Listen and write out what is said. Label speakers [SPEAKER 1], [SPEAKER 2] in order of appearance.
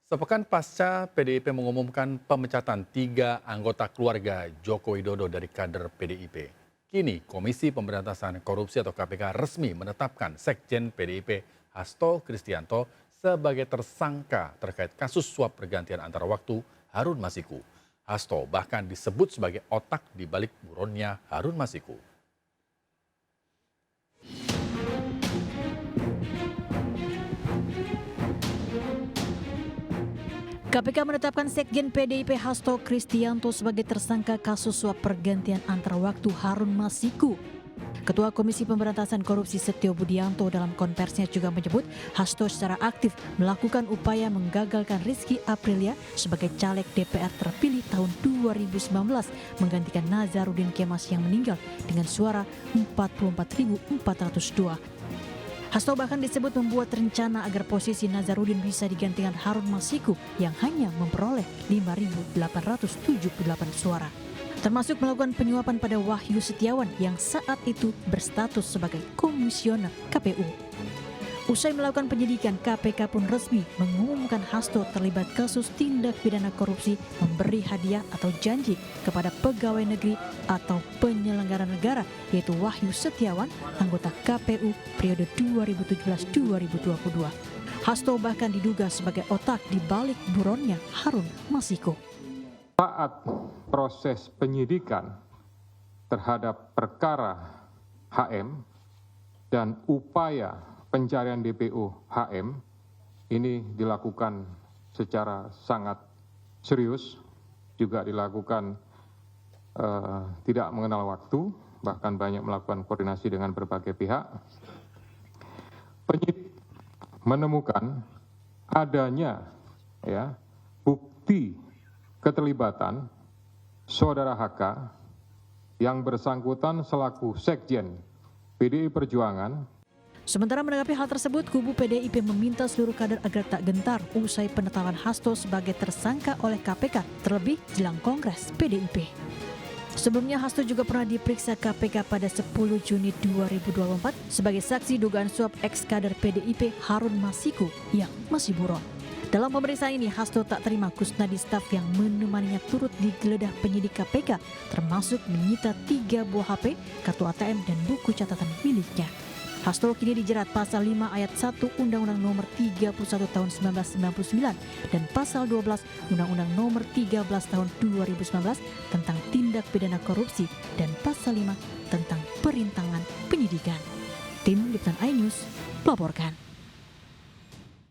[SPEAKER 1] Sepekan pasca PDIP mengumumkan pemecatan 3 anggota keluarga Joko Widodo dari kader PDIP. Kini Komisi Pemberantasan Korupsi atau KPK resmi menetapkan Sekjen PDIP Hasto Kristianto sebagai tersangka terkait kasus suap pergantian antara waktu Harun Masiku. Hasto bahkan disebut sebagai otak di balik buronnya Harun Masiku.
[SPEAKER 2] KPK menetapkan Sekjen PDIP Hasto Kristianto sebagai tersangka kasus suap pergantian antara waktu Harun Masiku. Ketua Komisi Pemberantasan Korupsi Setio Budianto dalam konversinya juga menyebut Hasto secara aktif melakukan upaya menggagalkan Rizky Aprilia sebagai caleg DPR terpilih tahun 2019 menggantikan Nazarudin Kemas yang meninggal dengan suara 44.402. Hasto bahkan disebut membuat rencana agar posisi Nazarudin bisa digantikan Harun Masiku yang hanya memperoleh 5.878 suara. Termasuk melakukan penyuapan pada Wahyu Setiawan yang saat itu berstatus sebagai komisioner KPU. Usai melakukan penyidikan, KPK pun resmi mengumumkan Hasto terlibat kasus tindak pidana korupsi memberi hadiah atau janji kepada pegawai negeri atau penyelenggara negara, yaitu Wahyu Setiawan, anggota KPU periode 2017-2022. Hasto bahkan diduga sebagai otak di balik buronnya Harun Masiku.
[SPEAKER 3] Saat proses penyidikan terhadap perkara HM dan upaya pencarian DPO HM ini dilakukan secara sangat serius, juga dilakukan tidak mengenal waktu, bahkan banyak melakukan koordinasi dengan berbagai pihak. Penyidik menemukan adanya bukti keterlibatan saudara HK yang bersangkutan selaku Sekjen PDI Perjuangan.
[SPEAKER 2] Sementara menanggapi hal tersebut, kubu PDIP meminta seluruh kader agar tak gentar usai penetapan Hasto sebagai tersangka oleh KPK, terlebih jelang Kongres PDIP. Sebelumnya Hasto juga pernah diperiksa KPK pada 10 Juni 2024 sebagai saksi dugaan suap ex-kader PDIP Harun Masiku yang masih buron. Dalam pemeriksaan ini, Hasto tak terima Kusnadi staf yang menemaninya turut digeledah penyidik KPK, termasuk menyita 3 buah HP, kartu ATM, dan buku catatan miliknya. Hasto kini dijerat pasal 5 ayat 1 Undang-Undang Nomor 31 Tahun 1999 dan pasal 12 Undang-Undang Nomor 13 Tahun 2019 tentang tindak pidana korupsi dan pasal 5 tentang perintangan penyidikan. Tim Liputan iNews melaporkan.